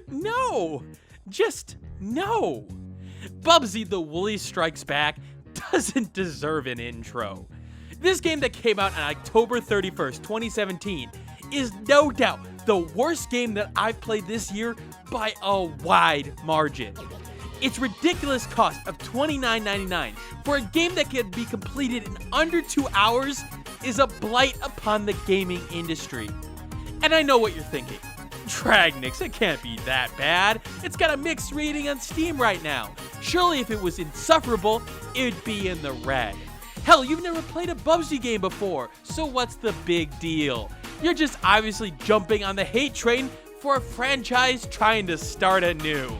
No! Just no! Bubsy the Woolies Strikes Back doesn't deserve an intro. This game that came out on October 31st, 2017 is no doubt the worst game that I've played this year by a wide margin. Its ridiculous cost of $29.99 for a game that can be completed in under 2 hours is a blight upon the gaming industry. And I know what you're thinking. Dragnix, it can't be that bad. It's got a mixed rating on Steam right now. Surely if it was insufferable, it'd be in the red. Hell, you've never played a Bubsy game before, so what's the big deal? You're just obviously jumping on the hate train for a franchise trying to start anew.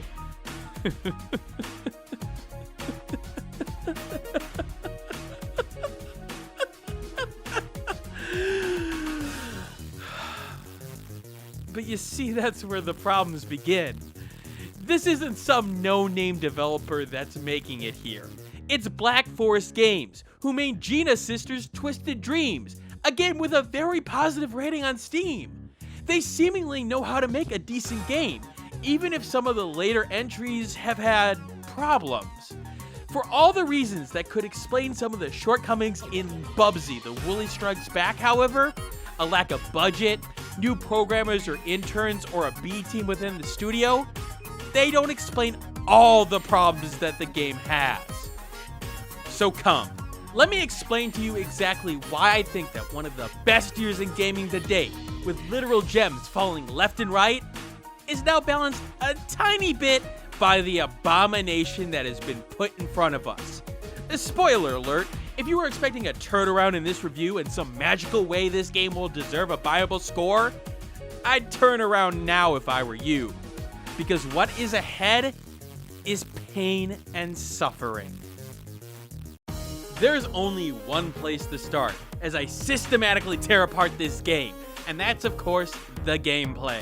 But you see, that's where the problems begin. This isn't some no-name developer that's making it here. It's Black Forest Games, who made Gina Sisters' Twisted Dreams, a game with a very positive rating on Steam. They seemingly know how to make a decent game, even if some of the later entries have had problems. For all the reasons that could explain some of the shortcomings in Bubsy the Woolies Strikes Back, however, a lack of budget, new programmers or interns, or a B team within the studio, they don't explain all the problems that the game has. So come, let me explain to you exactly why I think that one of the best years in gaming to date, with literal gems falling left and right, is now balanced a tiny bit by the abomination that has been put in front of us. Spoiler alert, if you were expecting a turnaround in this review and some magical way this game will deserve a buyable score, I'd turn around now if I were you. Because what is ahead is pain and suffering. There's only one place to start as I systematically tear apart this game, and that's of course the gameplay.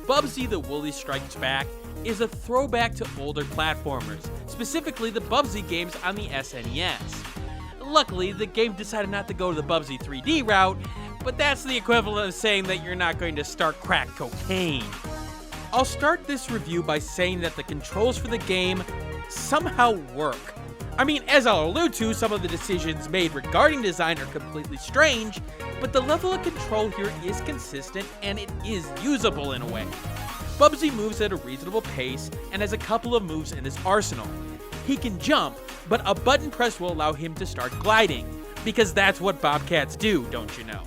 Bubsy the Woolies Strikes Back is a throwback to older platformers, specifically the Bubsy games on the SNES. Luckily, the game decided not to go the Bubsy 3D route, but that's the equivalent of saying that you're not going to start crack cocaine. I'll start this review by saying that the controls for the game somehow work. I mean, as I'll allude to, some of the decisions made regarding design are completely strange, but the level of control here is consistent and it is usable in a way. Bubsy moves at a reasonable pace and has a couple of moves in his arsenal. He can jump, but a button press will allow him to start gliding, because that's what bobcats do, don't you know?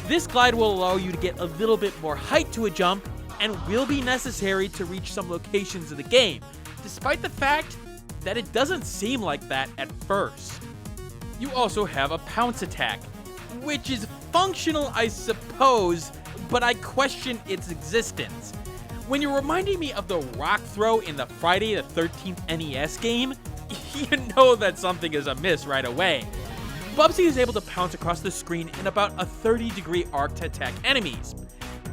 This glide will allow you to get a little bit more height to a jump and will be necessary to reach some locations of the game, despite the fact that it doesn't seem like that at first. You also have a pounce attack, which is functional, I suppose, but I question its existence. When you're reminding me of the rock throw in the Friday the 13th NES game, you know that something is amiss right away. Bubsy is able to pounce across the screen in about a 30-degree arc to attack enemies.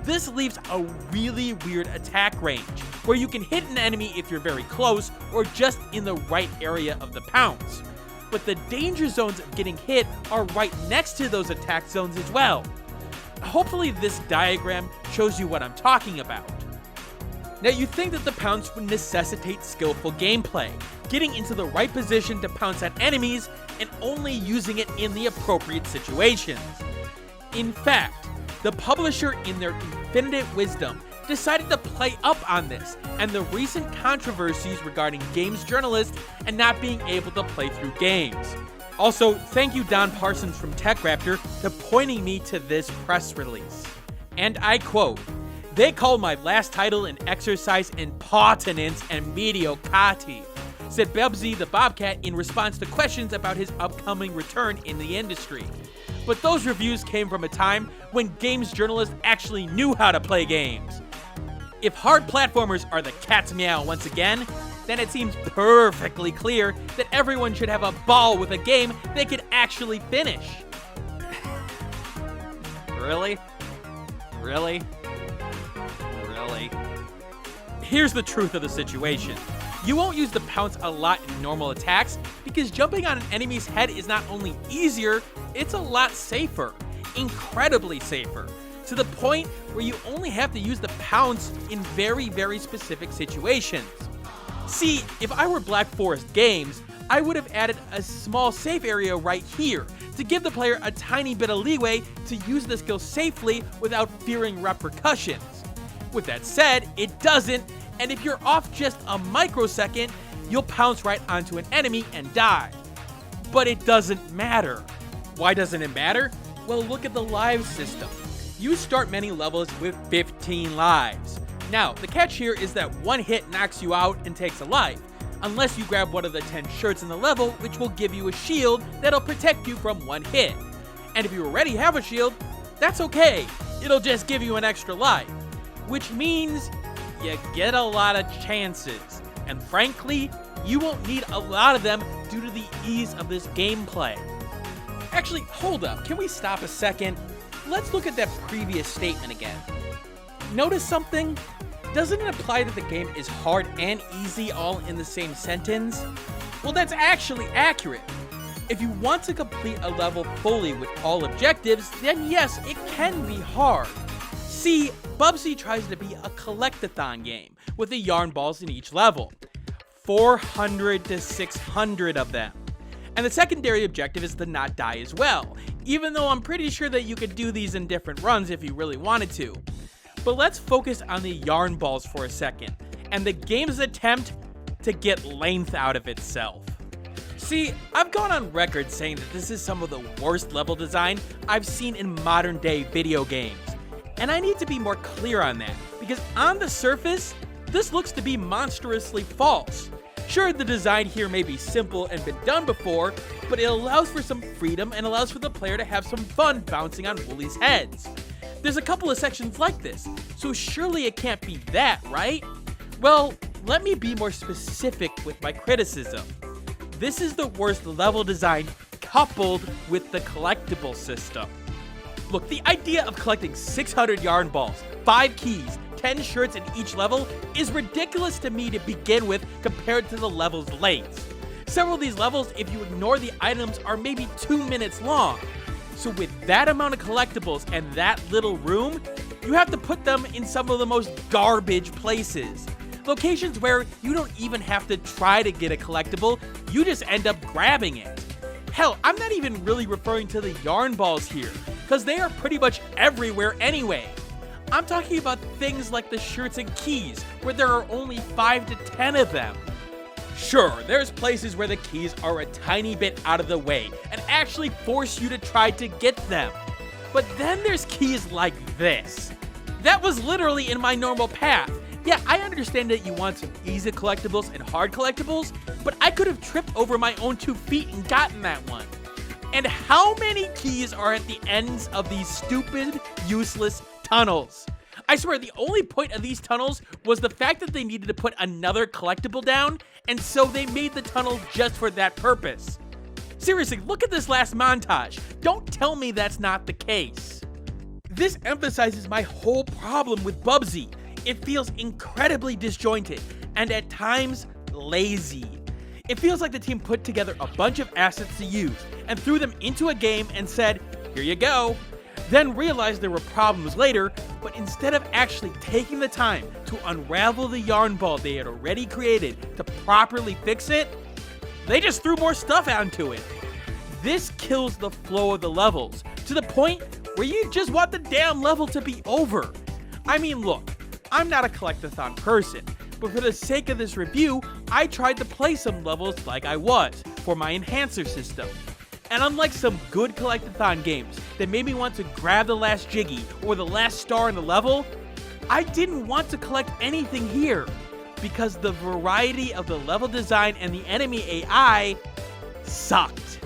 This leaves a really weird attack range, where you can hit an enemy if you're very close or just in the right area of the pounce. But the danger zones of getting hit are right next to those attack zones as well. Hopefully this diagram shows you what I'm talking about. Now you think that the pounce would necessitate skillful gameplay, getting into the right position to pounce at enemies and only using it in the appropriate situations. In fact, the publisher in their infinite wisdom decided to play up on this and the recent controversies regarding games journalists and not being able to play through games. Also, thank you Don Parsons from TechRaptor for pointing me to this press release. And I quote, "They called my last title an exercise in pottinence and mediocrity," said Bubsy the Bobcat in response to questions about his upcoming return in the industry. But those reviews came from a time when games journalists actually knew how to play games. If hard platformers are the cat's meow once again, then it seems perfectly clear that everyone should have a ball with a game they could actually finish. Really? Really? Really? Here's the truth of the situation. You won't use the pounce a lot in normal attacks because jumping on an enemy's head is not only easier, it's a lot safer. Incredibly safer. to the point where you only have to use the pounce in very, very specific situations. See, if I were Black Forest Games, I would have added a small safe area right here to give the player a tiny bit of leeway to use the skill safely without fearing repercussions. With that said, it doesn't, and if you're off just a microsecond, you'll pounce right onto an enemy and die. But it doesn't matter. Why doesn't it matter? Well, look at the live system. You start many levels with 15 lives. Now, the catch here is that one hit knocks you out and takes a life, unless you grab one of the 10 shirts in the level, which will give you a shield that'll protect you from one hit. And if you already have a shield, that's okay. It'll just give you an extra life, which means you get a lot of chances. And frankly, you won't need a lot of them due to the ease of this gameplay. Actually, hold up, can we stop a second? Let's look at that previous statement again. Notice something? Doesn't it imply that the game is hard and easy all in the same sentence? Well, that's actually accurate. If you want to complete a level fully with all objectives, then yes, it can be hard. See, Bubsy tries to be a collectathon game with the yarn balls in each level. 400 to 600 of them. And the secondary objective is to not die as well, even though I'm pretty sure that you could do these in different runs if you really wanted to. But let's focus on the yarn balls for a second, and the game's attempt to get length out of itself. See, I've gone on record saying that this is some of the worst level design I've seen in modern day video games. And I need to be more clear on that, because on the surface, this looks to be monstrously false. Sure, the design here may be simple and been done before, but it allows for some freedom and allows for the player to have some fun bouncing on Woolies' heads. There's a couple of sections like this, so surely it can't be that, right? Well, let me be more specific with my criticism. This is the worst level design coupled with the collectible system. Look, the idea of collecting 600 yarn balls, 5 keys, 10 shirts in each level is ridiculous to me to begin with compared to the level's length. Several of these levels, if you ignore the items, are maybe 2 minutes long. So with that amount of collectibles and that little room, you have to put them in some of the most garbage places. Locations where you don't even have to try to get a collectible, you just end up grabbing it. Hell, I'm not even really referring to the yarn balls here, because they are pretty much everywhere anyway. I'm talking about things like the shirts and keys, where there are only 5 to 10 of them. Sure, there's places where the keys are a tiny bit out of the way and actually force you to try to get them. But then there's keys like this. That was literally in my normal path. Yeah, I understand that you want some easy collectibles and hard collectibles, but I could have tripped over my own 2 feet and gotten that one. And how many keys are at the ends of these stupid, useless tunnels? I swear the only point of these tunnels was the fact that they needed to put another collectible down, and so they made the tunnel just for that purpose. Seriously, look at this last montage. Don't tell me that's not the case. This emphasizes my whole problem with Bubsy. It feels incredibly disjointed, and at times, lazy. It feels like the team put together a bunch of assets to use, and threw them into a game and said, here you go. Then realized there were problems later, but instead of actually taking the time to unravel the yarn ball they had already created to properly fix it, they just threw more stuff onto it. This kills the flow of the levels, to the point where you just want the damn level to be over. I mean, look, I'm not a collectathon person, but for the sake of this review, I tried to play some levels like I was, for my enhancer system. And unlike some good collectathon games that made me want to grab the last Jiggy or the last star in the level, I didn't want to collect anything here, because the variety of the level design and the enemy AI sucked.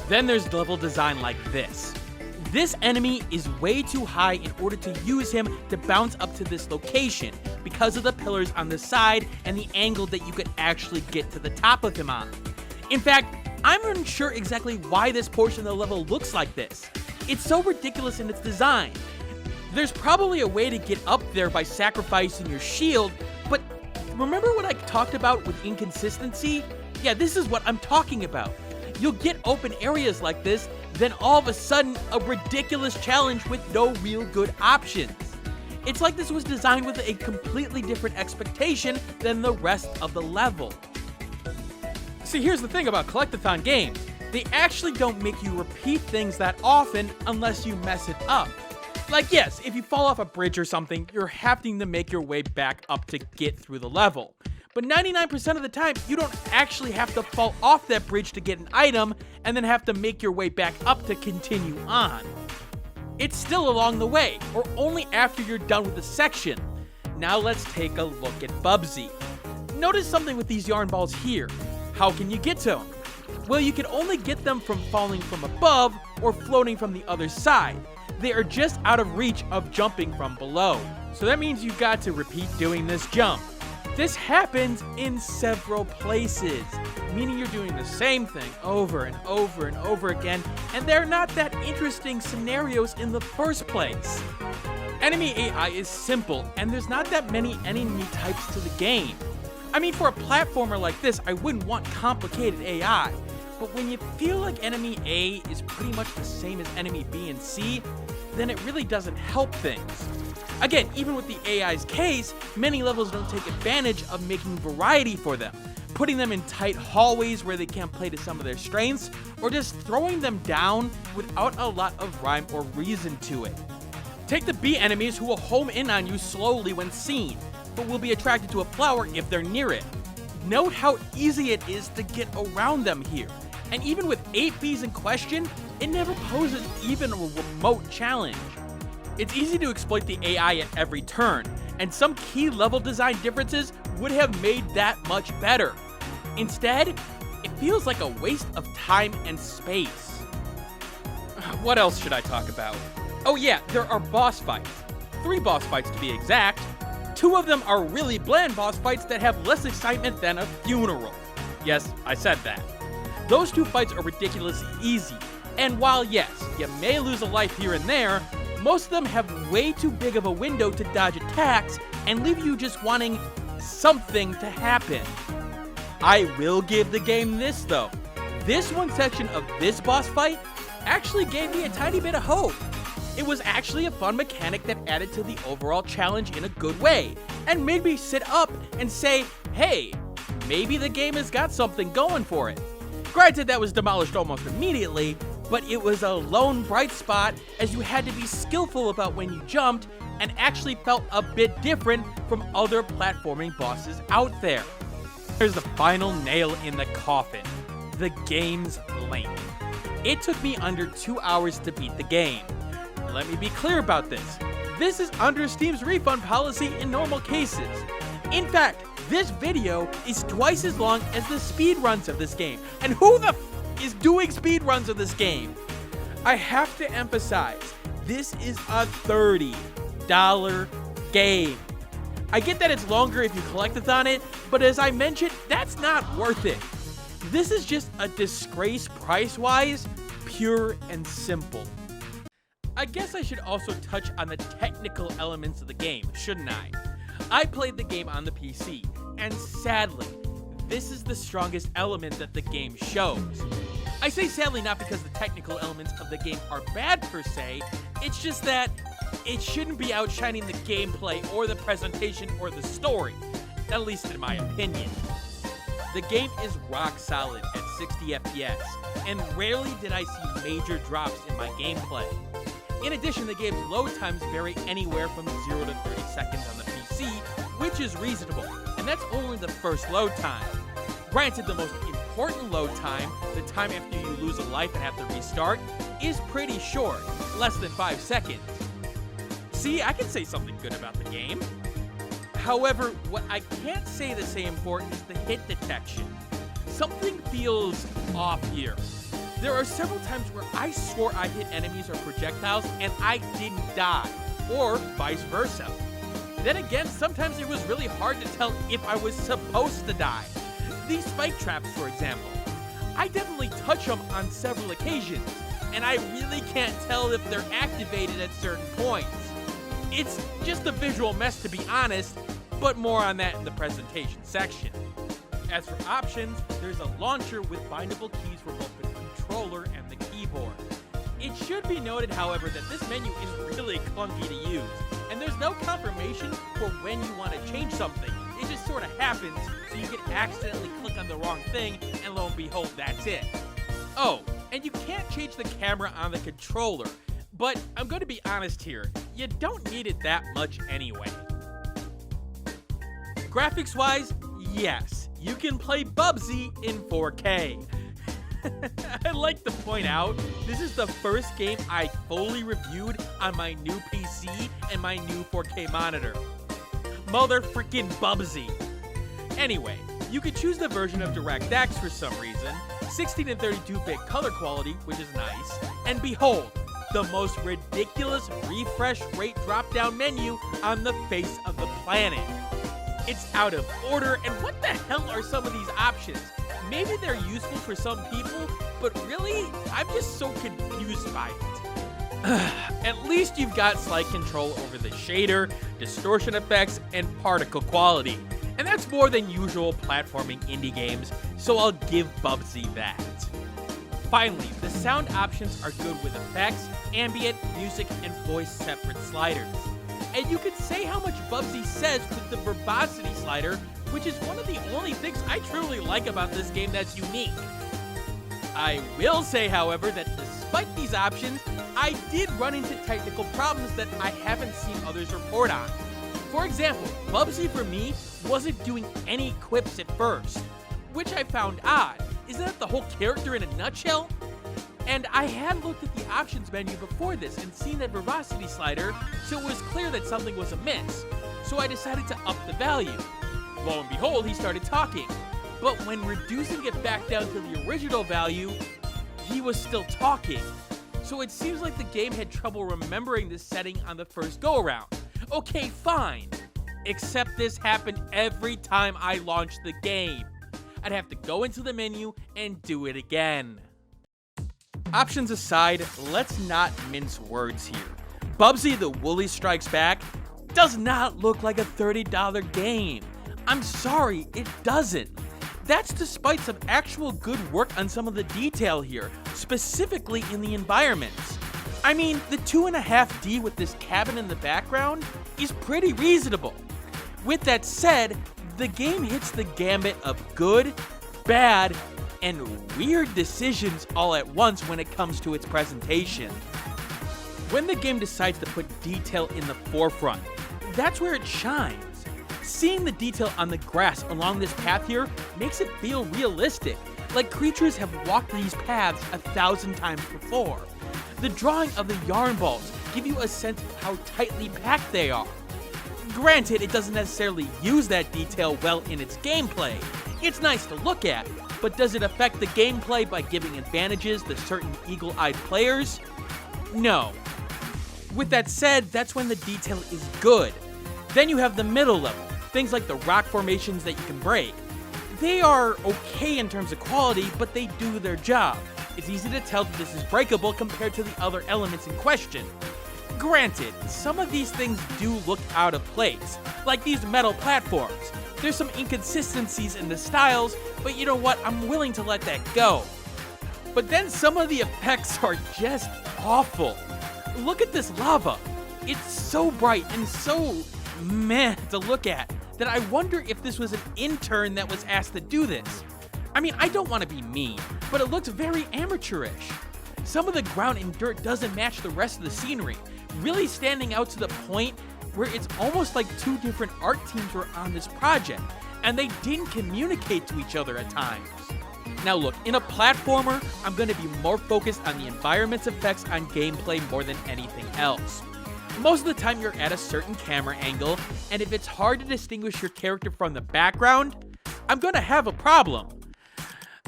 Then there's level design like this. This enemy is way too high in order to use him to bounce up to this location because of the pillars on the side and the angle that you could actually get to the top of him on. In fact, I'm unsure exactly why this portion of the level looks like this. It's so ridiculous in its design. There's probably a way to get up there by sacrificing your shield, but remember what I talked about with inconsistency? Yeah, this is what I'm talking about. You'll get open areas like this, then all of a sudden, a ridiculous challenge with no real good options. It's like this was designed with a completely different expectation than the rest of the level. See, here's the thing about collectathon games. They actually don't make you repeat things that often unless you mess it up. Like, yes, if you fall off a bridge or something, you're having to make your way back up to get through the level. But 99% of the time, you don't actually have to fall off that bridge to get an item and then have to make your way back up to continue on. It's still along the way, or only after you're done with the section. Now let's take a look at Bubsy. Notice something with these yarn balls here. How can you get to them? Well, you can only get them from falling from above or floating from the other side. They are just out of reach of jumping from below. So that means you've got to repeat doing this jump. This happens in several places, meaning you're doing the same thing over and over and over again, and they're not that interesting scenarios in the first place. Enemy AI is simple, and there's not that many enemy types to the game. I mean, for a platformer like this, I wouldn't want complicated AI, but when you feel like enemy A is pretty much the same as enemy B and C, then it really doesn't help things. Again, even with the AI's case, many levels don't take advantage of making variety for them, putting them in tight hallways where they can't play to some of their strengths, or just throwing them down without a lot of rhyme or reason to it. Take the bee enemies who will home in on you slowly when seen, but will be attracted to a flower if they're near it. Note how easy it is to get around them here, and even with 8 bees in question, it never poses even a remote challenge. It's easy to exploit the AI at every turn, and some key level design differences would have made that much better. Instead, it feels like a waste of time and space. What else should I talk about? Oh yeah, there are boss fights. 3 boss fights to be exact. 2 of them are really bland boss fights that have less excitement than a funeral. Yes, I said that. Those 2 fights are ridiculously easy, and while yes, you may lose a life here and there, most of them have way too big of a window to dodge attacks and leave you just wanting something to happen. I will give the game this though. This one section of this boss fight actually gave me a tiny bit of hope. It was actually a fun mechanic that added to the overall challenge in a good way, and made me sit up and say, hey, maybe the game has got something going for it. Granted, that was demolished almost immediately, but it was a lone bright spot as you had to be skillful about when you jumped and actually felt a bit different from other platforming bosses out there. Here's the final nail in the coffin, the game's length. It took me under 2 hours to beat the game. Let me be clear about this. This is under Steam's refund policy in normal cases. In fact, this video is twice as long as the speedruns of this game. And who the is doing speedruns of this game? I have to emphasize, this is a $30 game. I get that it's longer if you collectathon it, but as I mentioned, that's not worth it. This is just a disgrace price-wise, pure and simple. I guess I should also touch on the technical elements of the game, shouldn't I? I played the game on the PC, and sadly, this is the strongest element that the game shows. I say sadly not because the technical elements of the game are bad per se, it's just that it shouldn't be outshining the gameplay or the presentation or the story, at least in my opinion. The game is rock solid at 60 FPS, and rarely did I see major drops in my gameplay. In addition, the game's load times vary anywhere from 0 to 30 seconds on the PC, which is reasonable, and that's only the first load time. Granted, the most important load time, the time after you lose a life and have to restart, is pretty short, less than 5 seconds. See, I can say something good about the game. However, what I can't say the same for is the hit detection. Something feels off here. There are several times where I swore I hit enemies or projectiles and I didn't die, or vice versa. Then again, sometimes it was really hard to tell if I was supposed to die. These spike traps, for example. I definitely touch them on several occasions, and I really can't tell if they're activated at certain points. It's just a visual mess, to be honest, but more on that in the presentation section. As for options, there's a launcher with bindable keys for both the controller and the keyboard. It should be noted, however, that this menu is really clunky to use, and there's no confirmation for when you want to change something. It just sort of happens, so you can accidentally click on the wrong thing, and lo and behold, that's it. Oh, and you can't change the camera on the controller, but I'm going to be honest here, you don't need it that much anyway. Graphics-wise, yes, you can play Bubsy in 4K. I'd like to point out, this is the first game I fully reviewed on my new PC and my new 4K monitor. Mother freaking Bubsy. Anyway, you could choose the version of Dragnix for some reason, 16 and 32-bit color quality, which is nice, and behold, the most ridiculous refresh rate drop-down menu on the face of the planet. It's out of order, and what the hell are some of these options? Maybe they're useful for some people, but really, I'm just so confused by it. At least you've got slight control over the shader, distortion effects, and particle quality. And that's more than usual platforming indie games, so I'll give Bubsy that. Finally, the sound options are good with effects, ambient, music, and voice separate sliders. And you can say how much Bubsy says with the verbosity slider, which is one of the only things I truly like about this game that's unique. I will say, however, that despite these options, I did run into technical problems that I haven't seen others report on. For example, Bubsy for me wasn't doing any quips at first, which I found odd. Isn't that the whole character in a nutshell? And I had looked at the options menu before this and seen that verbosity slider, so it was clear that something was amiss. So I decided to up the value. Lo and behold, he started talking. But when reducing it back down to the original value, he was still talking. So it seems like the game had trouble remembering this setting on the first go-around. Okay, fine. Except this happened every time I launched the game. I'd have to go into the menu and do it again. Options aside, let's not mince words here. Bubsy the Woolies Strikes Back does not look like a $30 game. I'm sorry, it doesn't. That's despite some actual good work on some of the detail here, specifically in the environments. I mean, the 2.5D with this cabin in the background is pretty reasonable. With that said, the game hits the gambit of good, bad, and weird decisions all at once when it comes to its presentation. When the game decides to put detail in the forefront, that's where it shines. Seeing the detail on the grass along this path here makes it feel realistic, like creatures have walked these paths 1,000 times before. The drawing of the yarn balls give you a sense of how tightly packed they are. Granted, it doesn't necessarily use that detail well in its gameplay. It's nice to look at, but does it affect the gameplay by giving advantages to certain eagle-eyed players? No. With that said, that's when the detail is good. Then you have the middle level, things like the rock formations that you can break. They are okay in terms of quality, but they do their job. It's easy to tell that this is breakable compared to the other elements in question. Granted, some of these things do look out of place, like these metal platforms. There's some inconsistencies in the styles, but you know what, I'm willing to let that go. But then some of the effects are just awful. Look at this lava. It's so bright and so meh to look at that I wonder if this was an intern that was asked to do this. I mean, I don't want to be mean, but it looks very amateurish. Some of the ground and dirt doesn't match the rest of the scenery, really standing out to the point where it's almost like two different art teams were on this project, and they didn't communicate to each other at times. Now look, in a platformer, I'm going to be more focused on the environment's effects on gameplay more than anything else. Most of the time you're at a certain camera angle, and if it's hard to distinguish your character from the background, I'm going to have a problem.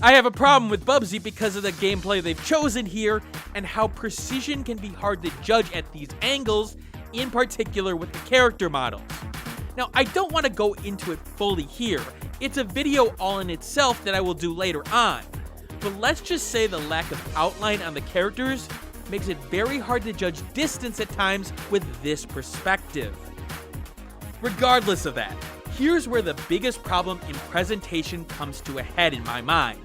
I have a problem with Bubsy because of the gameplay they've chosen here, and how precision can be hard to judge at these angles, in particular with the character models. Now, I don't want to go into it fully here. It's a video all in itself that I will do later on. But let's just say the lack of outline on the characters makes it very hard to judge distance at times with this perspective. Regardless of that, here's where the biggest problem in presentation comes to a head in my mind.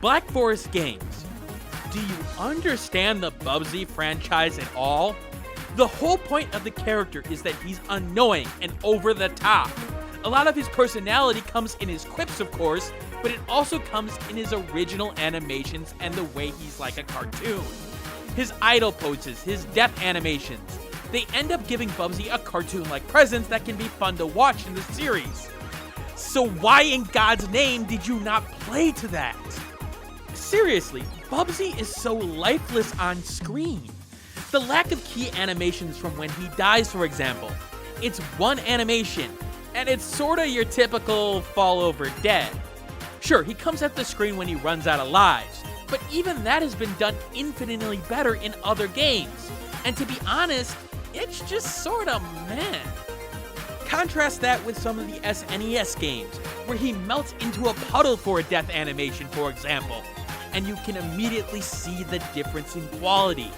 Black Forest Games, do you understand the Bubsy franchise at all? The whole point of the character is that he's annoying and over the top. A lot of his personality comes in his quips, of course, but it also comes in his original animations and the way he's like a cartoon. His idle poses, his death animations, they end up giving Bubsy a cartoon-like presence that can be fun to watch in the series. So why in God's name did you not play to that? Seriously, Bubsy is so lifeless on screen. The lack of key animations from when he dies, for example. It's one animation, and it's sorta your typical fall over dead. Sure, he comes at the screen when he runs out of lives, but even that has been done infinitely better in other games. And to be honest, it's just sorta meh. Contrast that with some of the SNES games, where he melts into a puddle for a death animation, for example, and you can immediately see the difference in quality.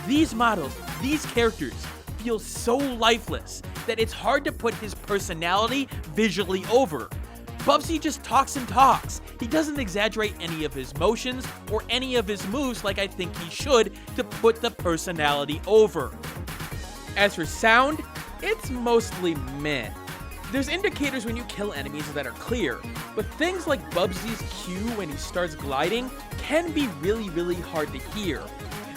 These models, these characters, feel so lifeless that it's hard to put his personality visually over. Bubsy just talks and talks. He doesn't exaggerate any of his motions or any of his moves like I think he should to put the personality over. As for sound, it's mostly meh. There's indicators when you kill enemies that are clear, but things like Bubsy's cue when he starts gliding can be really hard to hear.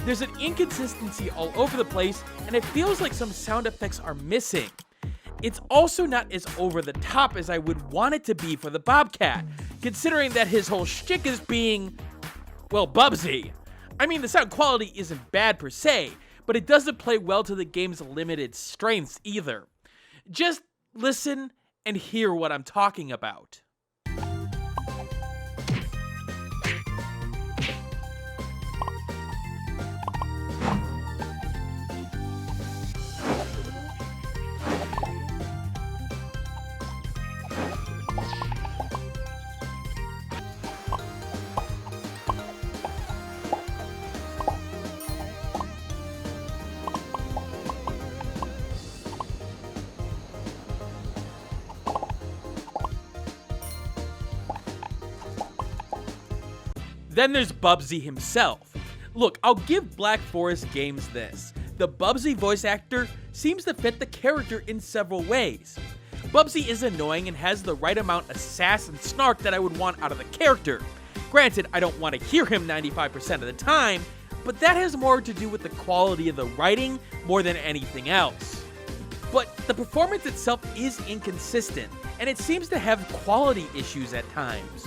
There's an inconsistency all over the place, and it feels like some sound effects are missing. It's also not as over the top as I would want it to be for the Bobcat, considering that his whole shtick is being, well, Bubsy. I mean, the sound quality isn't bad per se, but it doesn't play well to the game's limited strengths either. Just listen and hear what I'm talking about. Then there's Bubsy himself. Look, I'll give Black Forest Games this. The Bubsy voice actor seems to fit the character in several ways. Bubsy is annoying and has the right amount of sass and snark that I would want out of the character. Granted, I don't want to hear him 95% of the time, but that has more to do with the quality of the writing more than anything else. But the performance itself is inconsistent, and it seems to have quality issues at times.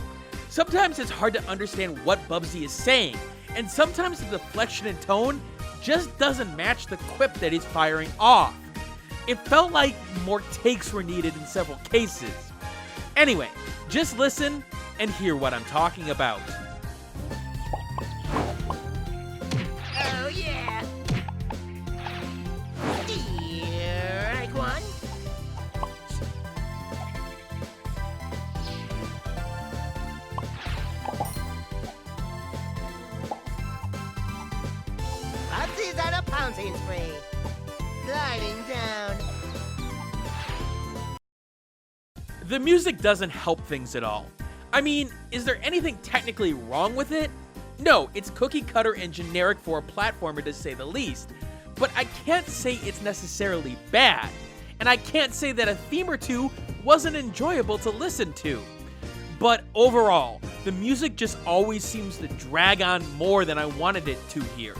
Sometimes it's hard to understand what Bubsy is saying, and sometimes the deflection and tone just doesn't match the quip that he's firing off. It felt like more takes were needed in several cases. Anyway, just listen and hear what I'm talking about. Oh yeah! Here I go on. Bubsy's on a pouncing spree. Gliding down. The music doesn't help things at all. I mean, is there anything technically wrong with it? No, it's cookie cutter and generic for a platformer to say the least, but I can't say it's necessarily bad, and I can't say that a theme or two wasn't enjoyable to listen to. But overall, the music just always seems to drag on more than I wanted it to here.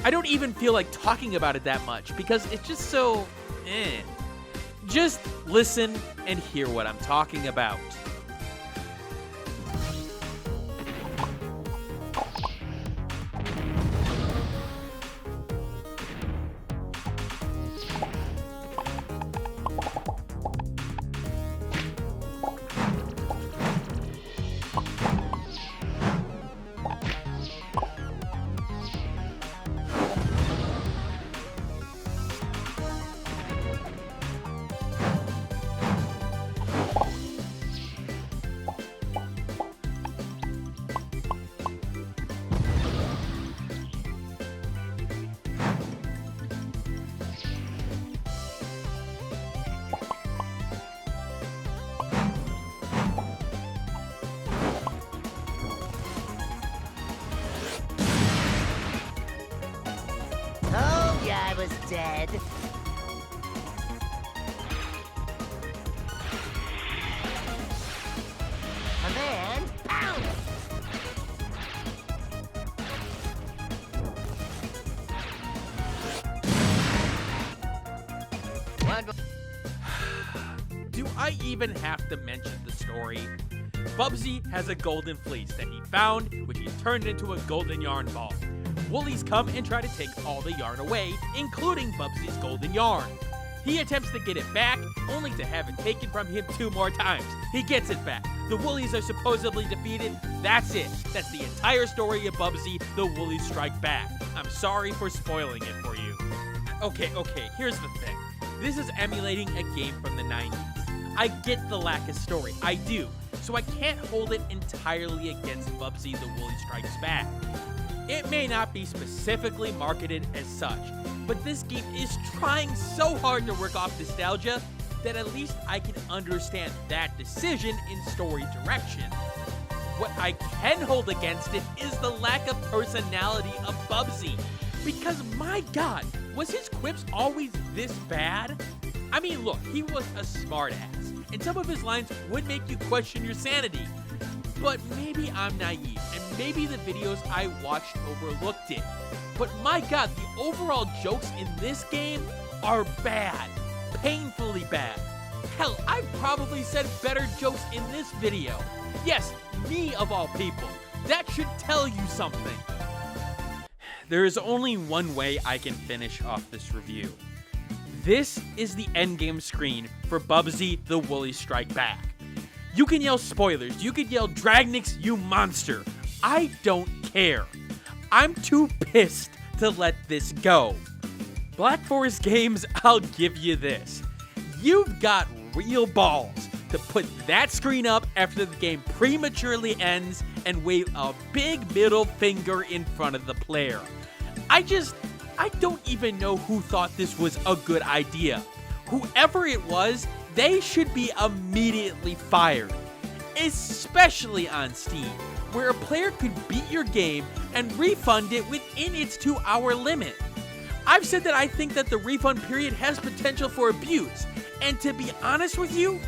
I don't even feel like talking about it that much because it's just so eh. Just listen and hear what I'm talking about. dead. And then, pounce! One more. Do I even have to mention the story? Bubsy has a golden fleece that he found, which he turned into a golden yarn ball. Woolies come and try to take all the yarn away, including Bubsy's golden yarn. He attempts to get it back, only to have it taken from him 2 more times. He gets it back. The Woolies are supposedly defeated. That's it. That's the entire story of Bubsy, the Woolies Strike Back. I'm sorry for spoiling it for you. Okay, here's the thing. This is emulating a game from the 90s. I get the lack of story, I do, so I can't hold it entirely against Bubsy the Woolies Strikes Back. It may not be specifically marketed as such, but this game is trying so hard to work off nostalgia that at least I can understand that decision in story direction. What I can hold against it is the lack of personality of Bubsy, because my god, was his quips always this bad? I mean, look, he was a smartass, and some of his lines would make you question your sanity. But maybe I'm naive, and maybe the videos I watched overlooked it. But my god, the overall jokes in this game are bad. Painfully bad. Hell, I've probably said better jokes in this video. Yes, me of all people. That should tell you something. There is only one way I can finish off this review. This is the endgame screen for Bubsy the Woolies Strike Back. You can yell spoilers, you can yell Dragnix, you monster. I don't care. I'm too pissed to let this go. Black Forest Games, I'll give you this. You've got real balls to put that screen up after the game prematurely ends and wave a big middle finger in front of the player. I don't even know who thought this was a good idea. Whoever it was, they should be immediately fired. Especially on Steam, where a player could beat your game and refund it within its 2-hour limit. I've said that I think that the refund period has potential for abuse, and to be honest with you,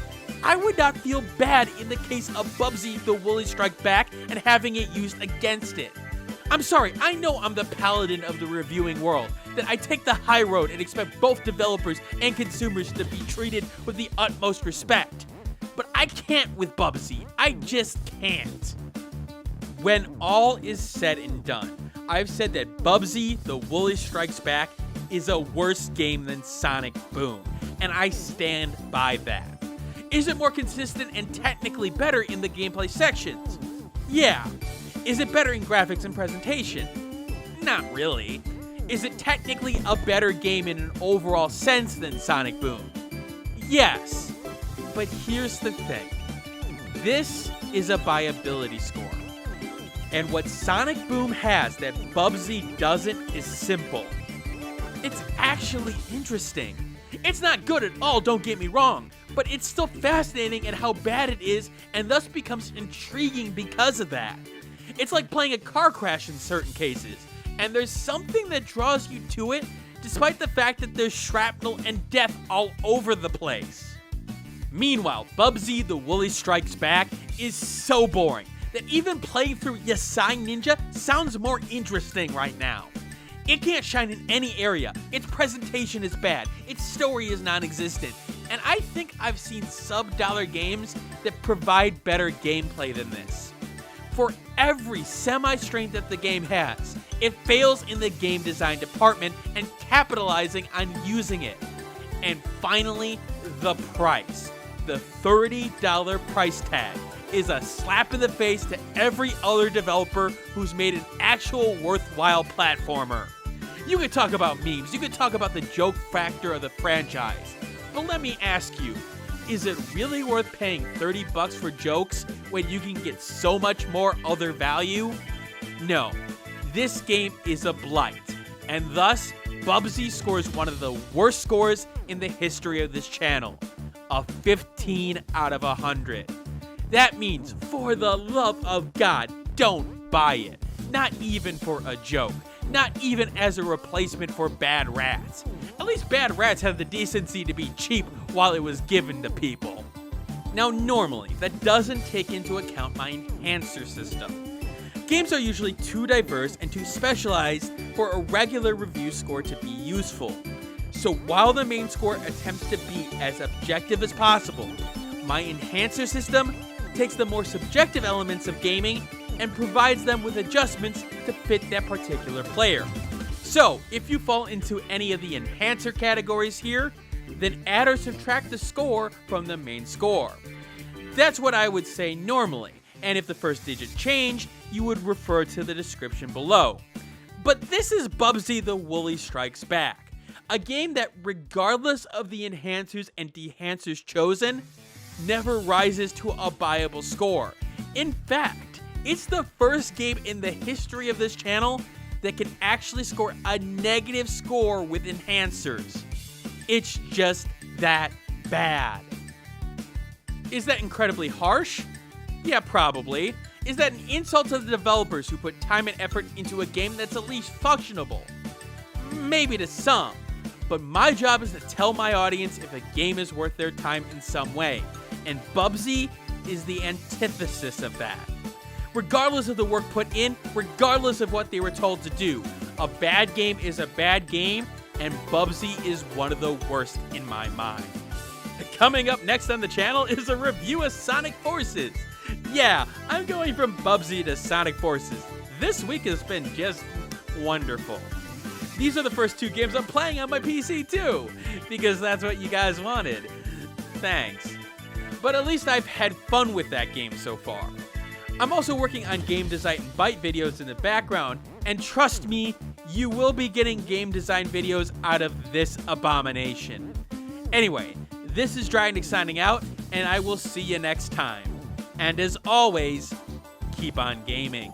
I would not feel bad in the case of Bubsy the Woolies Strike Back and having it used against it. I'm sorry, I know I'm the paladin of the reviewing world, that I take the high road and expect both developers and consumers to be treated with the utmost respect. But I can't with Bubsy. I just can't. When all is said and done, I've said that Bubsy the Woolies Strikes Back is a worse game than Sonic Boom, and I stand by that. Is it more consistent and technically better in the gameplay sections? Yeah. Is it better in graphics and presentation? Not really. Is it technically a better game in an overall sense than Sonic Boom? Yes. But here's the thing. This is a buyability score. And what Sonic Boom has that Bubsy doesn't is simple. It's actually interesting. It's not good at all, don't get me wrong, but it's still fascinating at how bad it is and thus becomes intriguing because of that. It's like playing a car crash in certain cases, and there's something that draws you to it despite the fact that there's shrapnel and death all over the place. Meanwhile, Bubsy the Woolies Strikes Back is so boring that even playing through Yasai Ninja sounds more interesting right now. It can't shine in any area, its presentation is bad, its story is non-existent, and I think I've seen sub-dollar games that provide better gameplay than this. For every semi-strength that the game has, it fails in the game design department and capitalizing on using it. And finally, the price. The $30 price tag is a slap in the face to every other developer who's made an actual worthwhile platformer. You could talk about memes, you could talk about the joke factor of the franchise, but let me ask you, is it really worth paying $30 for jokes when you can get so much more other value? No, this game is a blight, and thus, Bubsy scores one of the worst scores in the history of this channel, a 15 out of 100. That means, for the love of God, don't buy it. Not even for a joke. Not even as a replacement for bad rats. At least Bad Rats had the decency to be cheap while it was given to people. Now normally, that doesn't take into account my enhancer system. Games are usually too diverse and too specialized for a regular review score to be useful. So while the main score attempts to be as objective as possible, my enhancer system takes the more subjective elements of gaming and provides them with adjustments to fit that particular player. So, if you fall into any of the enhancer categories here, then add or subtract the score from the main score. That's what I would say normally, and if the first digit changed, you would refer to the description below. But this is Bubsy the Woolies Strikes Back, a game that, regardless of the enhancers and dehancers chosen, never rises to a buyable score. In fact, it's the first game in the history of this channel that can actually score a negative score with enhancers. It's just that bad. Is that incredibly harsh? Yeah, probably. Is that an insult to the developers who put time and effort into a game that's at least functionable? Maybe to some, but my job is to tell my audience if a game is worth their time in some way, and Bubsy is the antithesis of that. Regardless of the work put in, regardless of what they were told to do, a bad game is a bad game, and Bubsy is one of the worst in my mind. Coming up next on the channel is a review of Sonic Forces. Yeah, I'm going from Bubsy to Sonic Forces. This week has been just wonderful. These are the first two games I'm playing on my PC too, because that's what you guys wanted. Thanks. But at least I've had fun with that game so far. I'm also working on game design and bite videos in the background, and trust me, you will be getting game design videos out of this abomination. Anyway, this is Dragnix signing out, and I will see you next time. And as always, keep on gaming.